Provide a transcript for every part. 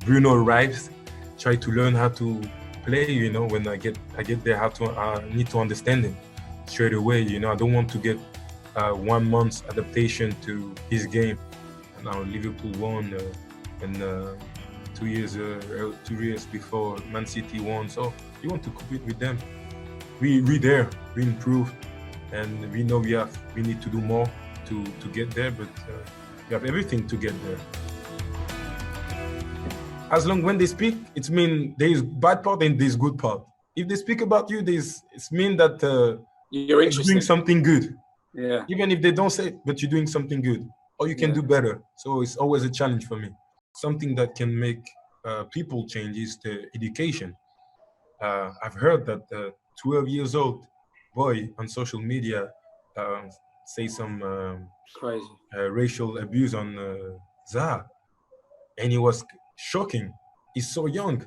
Bruno arrives, try to learn how to play. When I get there, how to need to understand him straight away. I don't want to get 1 month's adaptation to his game. And now Liverpool won, and 2 years before Man City won. So you want to compete with them. We improved, and we know we need to do more to get there, but we have everything to get there. As long when they speak, it means there is bad part and there is good part. If they speak about you, it's mean that you're doing something good. Yeah. Even if they don't say it, but you're doing something good, or you can do better. So it's always a challenge for me. Something that can make people change is the education. I've heard that 12 years old boy on social media say some crazy racial abuse on Zaha, and it was shocking. He's so young.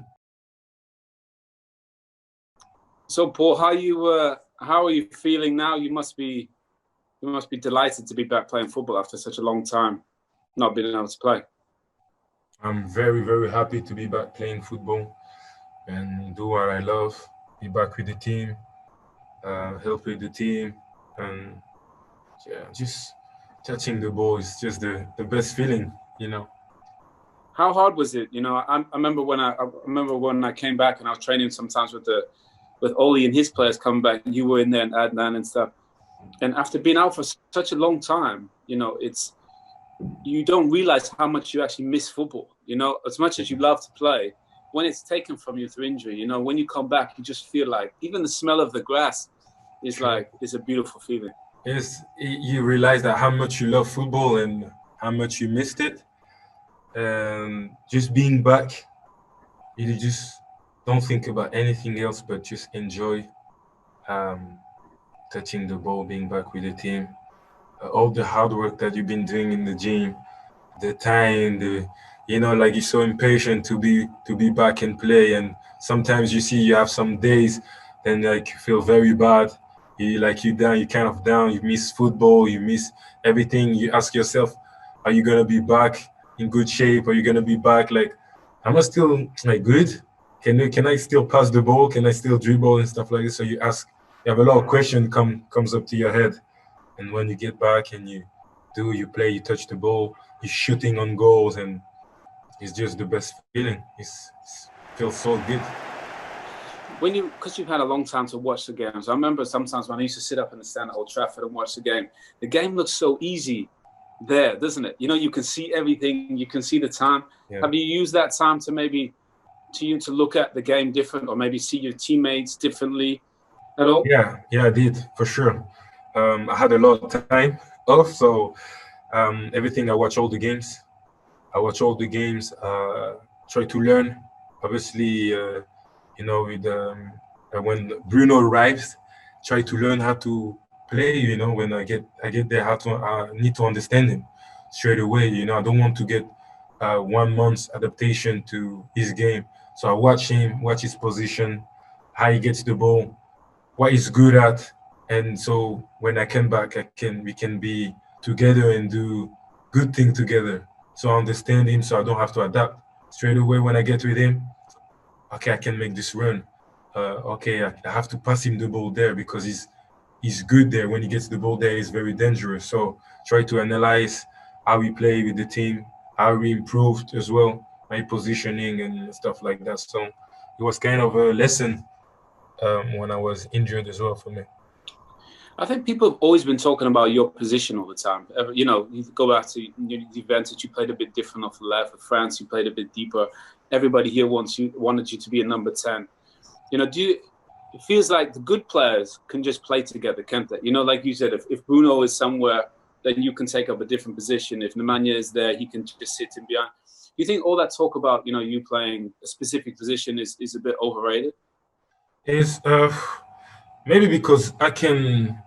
So Paul, how are you feeling now? You must be delighted to be back playing football after such a long time not being able to play. I'm very, very happy to be back playing football and do what I love. Be back with the team, help with the team, and just touching the ball is just the best feeling. How hard was it? I remember when I came back and I was training sometimes with Oli and his players coming back, and you were in there and Adnan and stuff. And after being out for such a long time, you don't realize how much you actually miss football. As much as you love to play, when it's taken from you through injury, when you come back, you just feel like even the smell of the grass is a beautiful feeling. Yes, you realize that how much you love football and how much you missed it. And just being back, you just don't think about anything else but just enjoy touching the ball, being back with the team. All the hard work that you've been doing in the gym, the time, like you're so impatient to be back and play. And sometimes you have some days, then like you feel very bad. You're down, you're kind of down. You miss football, you miss everything. You ask yourself, are you gonna be back in good shape? Are you gonna be back? Like, am I still good? Can I still pass the ball? Can I still dribble and stuff like this? So you have a lot of questions comes up to your head. And when you get back and you play, you touch the ball, you're shooting on goals, and it's just the best feeling. It feels so good. Because you've had a long time to watch the games, I remember sometimes when I used to sit up in the stand at Old Trafford and watch the game looks so easy there, doesn't it? You can see everything, you can see the time. Yeah. Have you used that time to look at the game different, or maybe see your teammates differently at all? Yeah, I did, for sure. I had a lot of time off, so everything, I watch all the games. Try to learn. Obviously, with when Bruno arrives, try to learn how to play. When I get there, how to need to understand him straight away. I don't want to get 1 month's adaptation to his game. So I watch him, watch his position, how he gets the ball, what he's good at. And so when I come back, we can be together and do good things together. So I understand him, so I don't have to adapt straight away. When I get with him, okay, I can make this run. Okay, I have to pass him the ball there because he's good there. When he gets the ball there, he's very dangerous. So try to analyze how we play with the team, how we improved as well, my positioning and stuff like that. So it was kind of a lesson when I was injured as well for me. I think people have always been talking about your position all the time. You go back to Juventus, you played a bit different off the left. With France, you played a bit deeper. Everybody here wanted you to be a number 10. It feels like the good players can just play together, can't they? Like you said, if Bruno is somewhere, then you can take up a different position. If Nemanja is there, he can just sit in behind. Do you think all that talk about, you playing a specific position is a bit overrated? Maybe because I can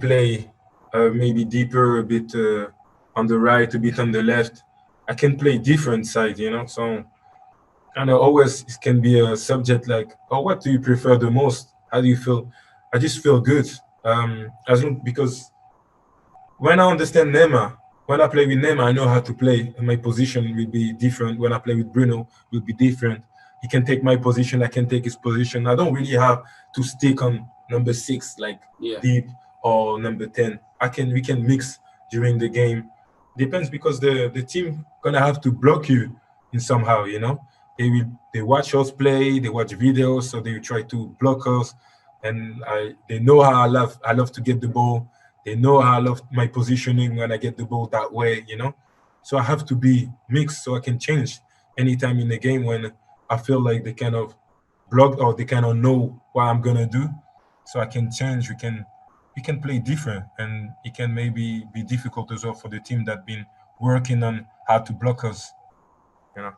play maybe deeper, a bit on the right, a bit on the left. I can play different sides, so kind of always it can be a subject like, oh, what do you prefer the most? How do you feel? I just feel good. Because when I understand Neymar, when I play with Neymar, I know how to play, and my position will be different. When I play with Bruno, will be different. He can take my position, I can take his position. I don't really have to stick on number 6 like Yeah. deep or number 10. We can mix during the game. Depends because the team gonna have to block you in somehow. They watch us play, they watch videos, so they try to block us. And they know how I love to get the ball. They know how I love my positioning when I get the ball that way. So I have to be mixed so I can change anytime in the game when I feel like they kind of block or they kind of know what I'm gonna do. So I can change. We can play different, and it can maybe be difficult as well for the team that been working on how to block us. You know.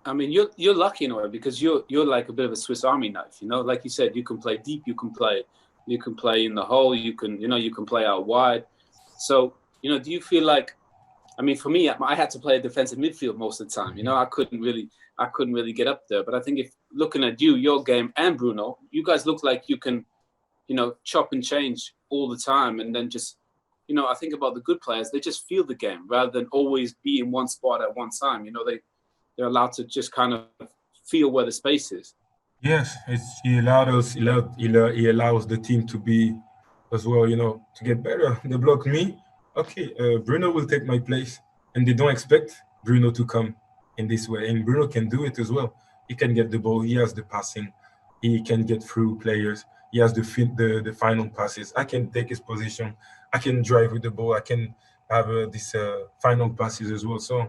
I mean, you're lucky in a way because you're like a bit of a Swiss Army knife. Like you said, you can play deep, you can play in the hole, you can play out wide. So do you feel like? I mean, for me, I had to play a defensive midfield most of the time. I couldn't really get up there. But I think if looking at your game and Bruno, you guys look like you can, chop and change all the time, and then just, I think about the good players, they just feel the game rather than always be in one spot at one time. They're allowed to just kind of feel where the space is. Yes, he allows the team to be as well, to get better. They block me. Okay, Bruno will take my place, and they don't expect Bruno to come in this way. And Bruno can do it as well. He can get the ball. He has the passing. He can get through players. He has the final passes. I can take his position. I can drive with the ball. I can have this final passes as well. So,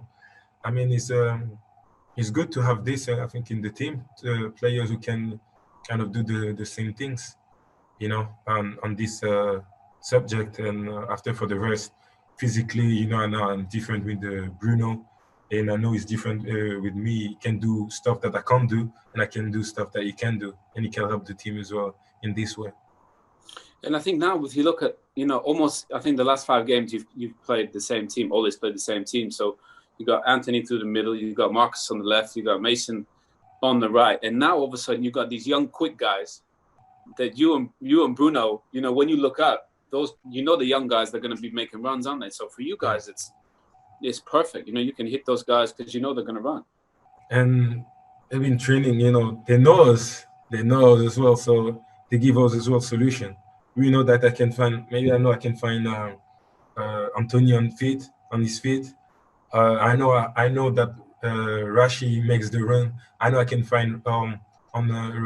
I mean, it's good to have this. I think in the team, players who can kind of do the same things, on this subject. And after for the rest, physically, I know I'm different with Bruno, and I know he's different with me. He can do stuff that I can't do, and I can do stuff that he can do, and he can help the team as well in this way. And I think now, if you look at, almost, I think the last 5 games you've played the same team, always played the same team. So you got Anthony through the middle, you got Marcus on the left, you got Mason on the right, and now all of a sudden you got these young, quick guys that you and Bruno, when you look up those, the young guys they're going to be making runs, aren't they? So for you guys, it's perfect. You can hit those guys because they're going to run. And they've been training. They know us. They know us as well, so they give us as well solution. We know that I know I can find Antonio on his feet. I know that Rashi makes the run. I know I can find on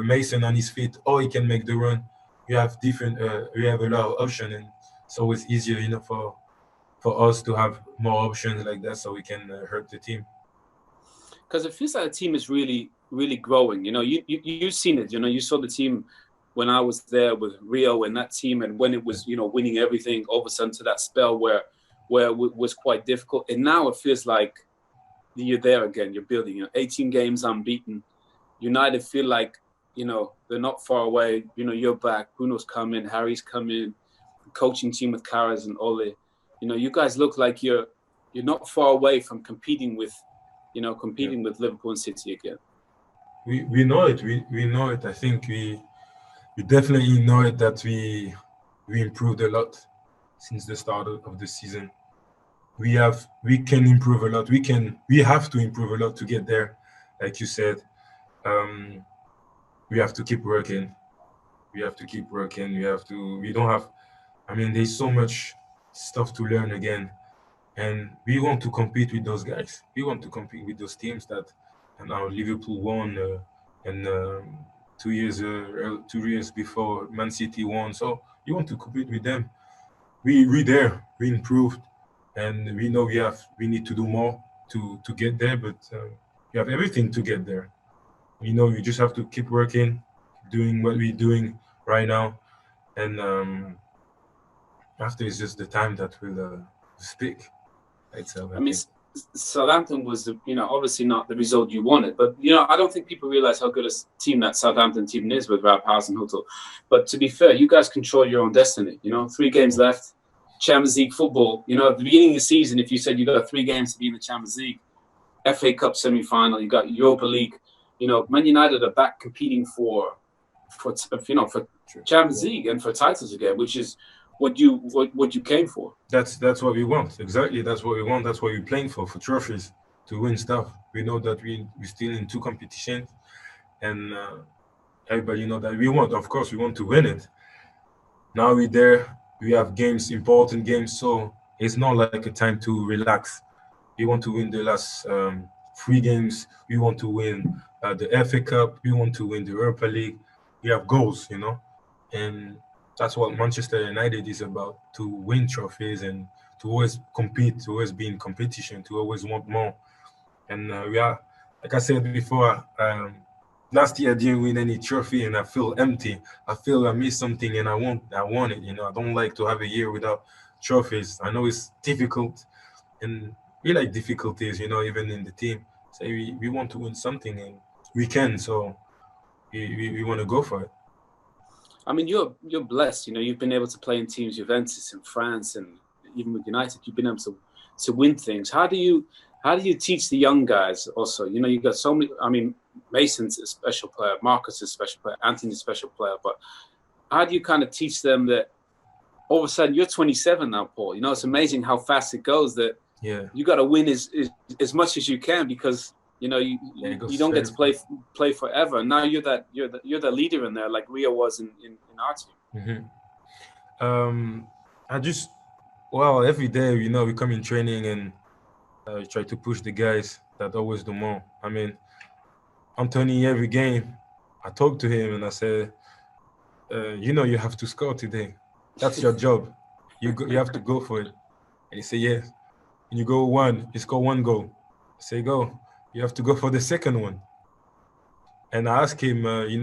Mason on his feet, or he can make the run. We have a lot of options, and so it's easier, for us to have more options like that, so we can hurt the team. Because it feels like the team is really, really growing. You've seen it. You saw the team when I was there with Rio and that team, and when it was, winning everything, all of a sudden to that spell where it was quite difficult. And now it feels like you're there again. You're building. 18 games unbeaten. United feel like, they're not far away. You're back. Bruno's coming. Harry's coming. The coaching team with Karas and Ole. You guys look like you're not far away from competing with Liverpool and City again. We know it. We know it. I think we definitely know it that we improved a lot since the start of the season. We can improve a lot. We have to improve a lot to get there. Like you said, we have to keep working. We have to keep working. We don't have. I mean, there's so much stuff to learn again, and we want to compete with those guys. We want to compete with those teams that, and now Liverpool won, and 2 years before Man City won. So you want to compete with them. We there. We improved, and we know we need to do more to get there. But we have everything to get there. We just have to keep working, doing what we're doing right now, and after it's just the time that will speak itself. I mean, Southampton was, obviously not the result you wanted, but I don't think people realize how good a team that Southampton team is with Ralph Hasenhüttl. But to be fair, you guys control your own destiny. 3 games left, Champions League football. At the beginning of the season, if you said you got 3 games to be in the Champions League, FA Cup semi-final, you got Europa League. Man United are back competing for Champions League and for titles again, which is what you came for. That's what we want. Exactly, that's what we want. That's what we're playing for trophies, to win stuff. We know that we still in two competitions, and everybody know that we want. Of course, we want to win it. Now we're there. We have games, important games, so it's not like a time to relax. We want to win the last three games. We want to win the FA Cup. We want to win the Europa League. We have goals, and that's what Manchester United is about: to win trophies and to always compete, to always be in competition, to always want more. And we are, like I said before, last year I didn't win any trophy, and I feel empty. I feel I missed something, and I want it. I don't like to have a year without trophies. I know it's difficult, and we like difficulties, even in the team. Say we want to win something, and we can. So we want to go for it. I mean, you're blessed. You've been able to play in teams, Juventus in France, and even with United, you've been able to win things. How do you teach the young guys? Also, you've got so many. I mean, Mason's a special player, Marcus is a special player, Anthony's a special player. But how do you kind of teach them that all of a sudden you're 27 now, Paul? It's amazing how fast it goes. That Yeah, you got to win as much as you can, because you don't get to play forever. And now you're the leader in there, like Rio was in our team. I just, well, every day, we come in training and try to push the guys that always do more. I mean, Anthony, every game, I talk to him and I say, you have to score today. That's your job. You have to go for it. And he say, yes. And you go one, you score one goal. I say, go. You have to go for the second one. And I asked him,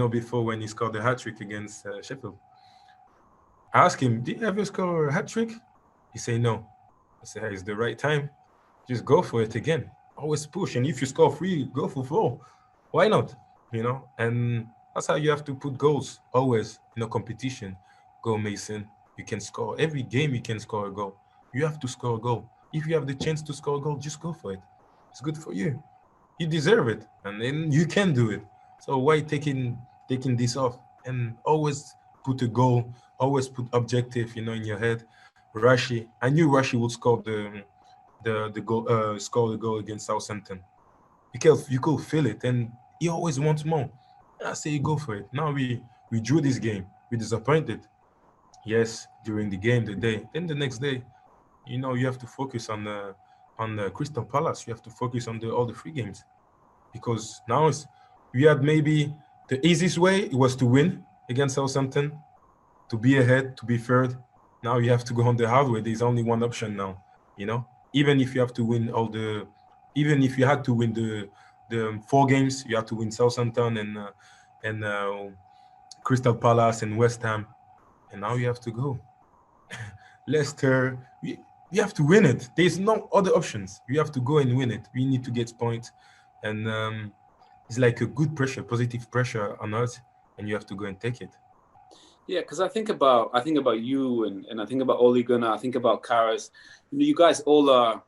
before, when he scored the hat trick against Sheffield, I asked him, did you ever score a hat trick? He say, no. I say, hey, it's the right time. Just go for it again. Always push. And if you score three, go for four. Why not? And that's how you have to put goals always in a competition. Go, Mason. You can score. Every game you can score a goal. You have to score a goal. If you have the chance to score a goal, just go for it. It's good for you. You deserve it. And then you can do it. So why taking this off? And always put a goal, always put objective, in your head. Rashi, I knew Rashi would score the goal, score the goal against Southampton. You could feel it, and he always wants more. I say go for it. Now we drew this game. We disappointed. Yes, during the game, the day. Then the next day, you have to focus on the Crystal Palace. You have to focus on all the free games, because now we had maybe the easiest way it was to win against Southampton, to be ahead, to be third. Now you have to go on the hard way. There's only one option now. Even if you have to win even if you had to win the four games, you have to win Southampton and Crystal Palace and West Ham, and now you have to go Leicester. We have to win it. There's no other options. You have to go and win it. We need to get points, and it's like a good pressure, positive pressure on us, and you have to go and take it. Yeah, because I think about you, and I think about Ole Gunnar, I think about Karas. You guys all are.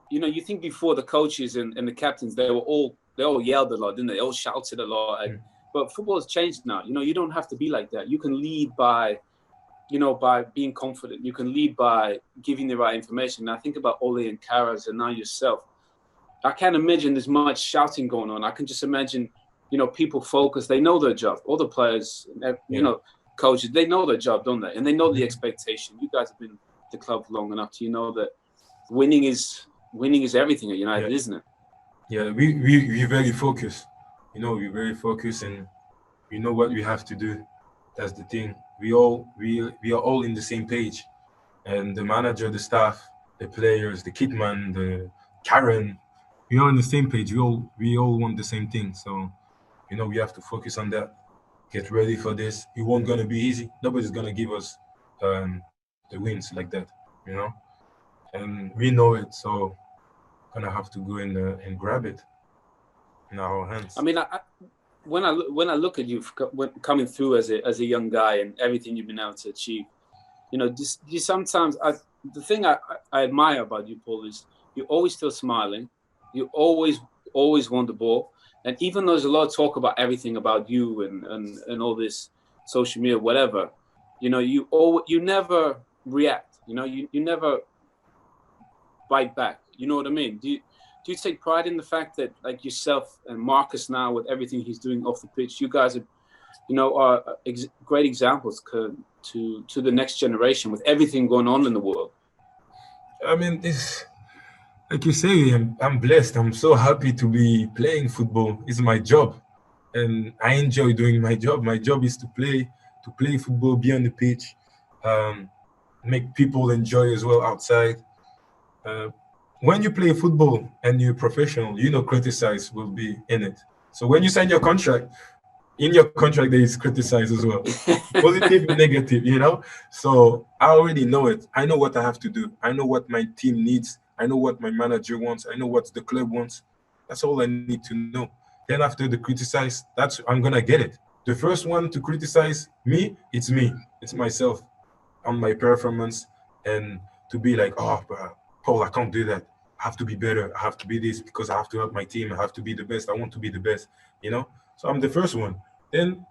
You think before the coaches and the captains, they all yelled a lot, didn't they? They all shouted a lot. But football has changed now. You don't have to be like that. You can lead by being confident. You can lead by giving the right information. And I think about Ole and Karas and now yourself. I can't imagine there's much shouting going on. I can just imagine, people focus. They know their job. All the players, coaches, they know their job, don't they? And they know the expectation. You guys have been at the club long enough to that winning is everything at United, isn't it? Yeah, we're very focused. We're very focused, and we know what we have to do. That's the thing. We are all in the same page, and the manager, the staff, the players, the kitman, the Karen, we are on the same page. We all want the same thing. So we have to focus on that. Get ready for this. It won't gonna be easy. Nobody's gonna give us the wins like that. You know, and we know it. So gonna have to go and grab it in our hands. I mean, when I look at you coming through as a young guy and everything you've been able to achieve, you sometimes the thing I admire about you, Paul, is you're always still smiling. You always want the ball, and even though there's a lot of talk about everything about you and all this social media, whatever, you never react. You never bite back. You know what I mean? Do you take pride in the fact that, like yourself and Marcus now, with everything he's doing off the pitch, you guys are great examples to the next generation with everything going on in the world? I mean, this, like you say, I'm blessed. I'm so happy to be playing football. It's my job, and I enjoy doing my job. My job is to play football, be on the pitch, um, make people enjoy as well outside. Uh, when you play football and you're professional, criticize will be in it. So when you sign your contract, in your contract there is criticize as well, positive and negative. So I already know it. I know what I have to do. I know what my team needs. I know what my manager wants. I know what the club wants. That's all I need to know. Then after the criticize, that's I'm gonna get it. The first one to criticize me, it's me. It's myself on my performance, and to be like, oh, Paul, I can't do that. I have to be better. I have to be this because I have to help my team. I have to be the best. I want to be the best. You know. So I'm the first one. Then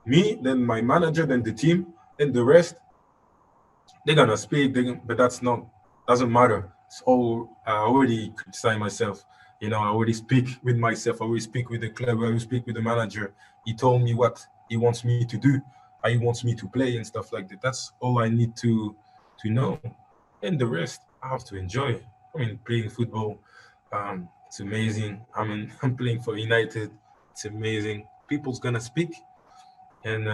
me, then my manager, then the team, then the rest. They're gonna speak. But that's not doesn't matter. So I already criticize myself. I already speak with myself. I already speak with the club. I already speak with the manager. He told me what he wants me to do, how he wants me to play and stuff like that. That's all I need to know. And the rest, I have to enjoy. I mean, playing football, it's amazing. I mean, I'm playing for United. It's amazing. People's gonna speak, and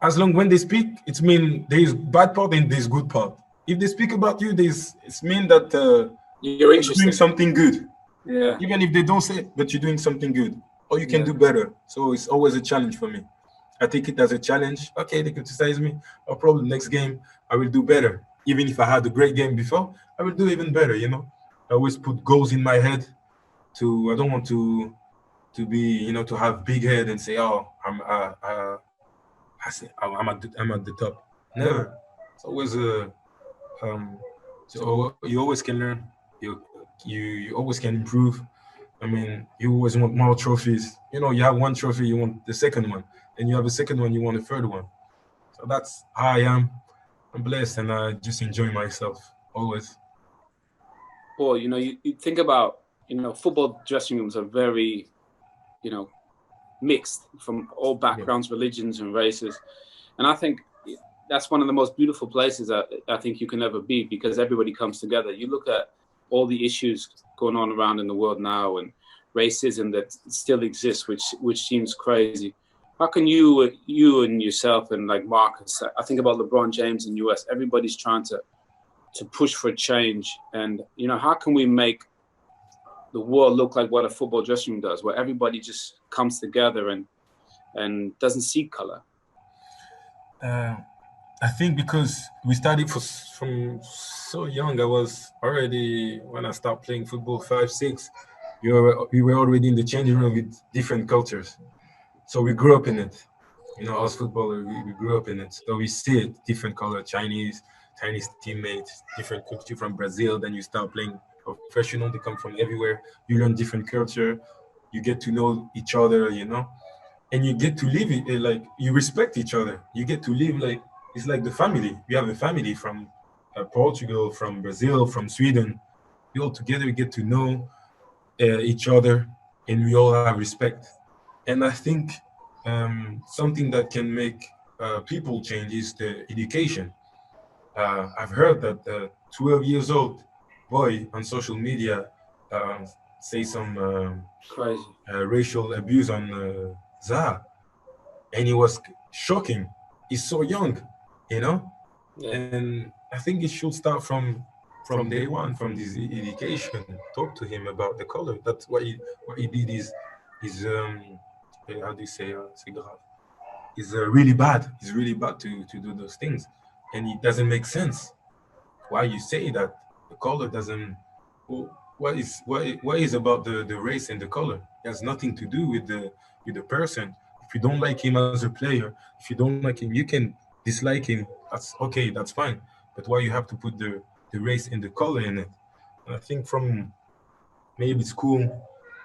as long when they speak, it's mean there is bad part and there's good part. If they speak about you, it's mean that You're you're doing interesting. something good. Yeah. Even if they don't say it, but you're doing something good, or you can Yeah. do better. So it's always a challenge for me. I take it as a challenge. Okay, they criticize me. No problem. Next game, I will do better. Even if I had a great game before, I will do even better. I always put goals in my head. I don't want to be, to have big head and say, oh, I'm at the top. Never. It's always so you always can learn. You always can improve. I mean, you always want more trophies. You have one trophy, you want the second one. Then you have a second one, you want a third one. So that's how I am. I'm blessed, and I just enjoy myself always. Or you think about, football dressing rooms are very, you know, mixed from all Yeah. backgrounds, religions, and races. And I think that's one of the most beautiful places that I think you can ever be, because everybody comes together. You look at all the issues going on around in the world now, and racism that still exists, which seems crazy. How can you and yourself and like Marcus? I think about LeBron James in US. Everybody's trying to push for change, and how can we make the world look like what a football dressing room does, where everybody just comes together and doesn't see color? Uh, I think because we started from so young. I was already when I started playing football 5, 6. We were already in the changing room with different cultures. So we grew up in it. As footballers, we grew up in it. So we see it, different color, Chinese teammates, different culture from Brazil. Then you start playing professional. They come from everywhere. You learn different culture. You get to know each other, and you get to live it like you respect each other. You get to live like it's like the family. We have a family from Portugal, from Brazil, from Sweden. We all together get to know each other, and we all have respect. And I think something that can make people change is the education. I've heard that the 12 years old boy on social media uh, say some Crazy. racial abuse on Zaha, and it was shocking. He's so young, you know, Yeah. and I think it should start from day one, from this education. Talk to him about the color. That's what he did is how do you say c'est grave. Is really bad. It's really bad to do those things, and it doesn't make sense. Why you say that the color doesn't? Well, what is about the race and the color? It has nothing to do with the person. If you don't like him as a player, if you don't like him, you can dislike him. That's okay. That's fine. But why you have to put the race and the color in it? And I think from maybe school,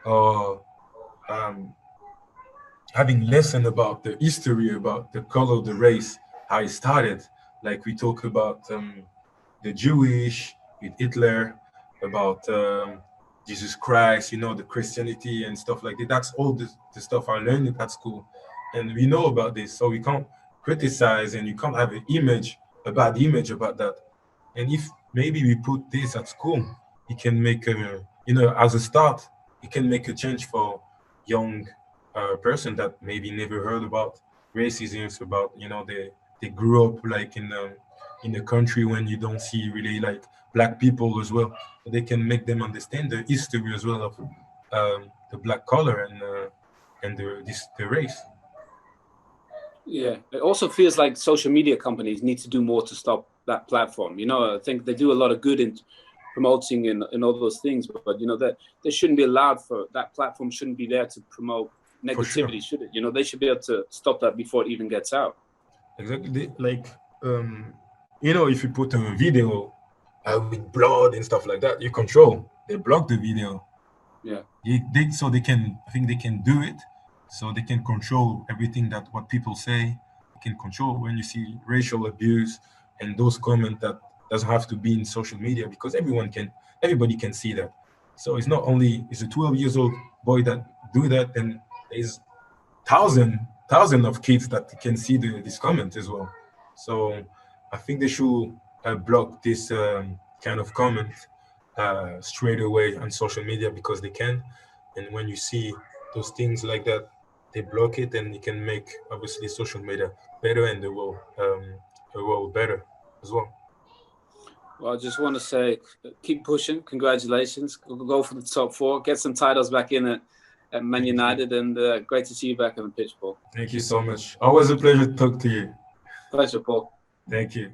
or having lesson about the history, about the color of the race, how it started, Like we talk about the Jewish with Hitler, about Jesus Christ, the Christianity and stuff like that. That's all the stuff I learned at school. And we know about this, so we can't criticize and you can't have a bad image about that. And if maybe we put this at school, it can make as a start, it can make a change for young person that maybe never heard about racism, about they grew up like in a country when you don't see really like black people as well. So they can make them understand the history as well of the black color and the race. Yeah, it also feels like social media companies need to do more to stop that platform. I think they do a lot of good in promoting and all those things, but that they shouldn't be allowed for that platform shouldn't be there to promote For sure. negativity, should it? They should be able to stop that before it even gets out. Exactly. Like, if you put a video with blood and stuff like that, you control. They block the video. Yeah. So they can. I think they can do it. So they can control everything that what people say. They can control when you see racial abuse and those comments that doesn't have to be in social media because everybody can see that. So it's not only it's a 12 years old boy that do that, and there's thousand of kids that can see this comment as well. So I think they should block this kind of comment straight away on social media because they can. And when you see those things like that, they block it, and it can make obviously social media better and the world better as well. Well, I just want to say, keep pushing. Congratulations. Go for the top four. Get some titles back in at Man United, and great to see you back on the pitch, Paul. Thank you so much. Always a pleasure to talk to you. Pleasure, Paul. Thank you.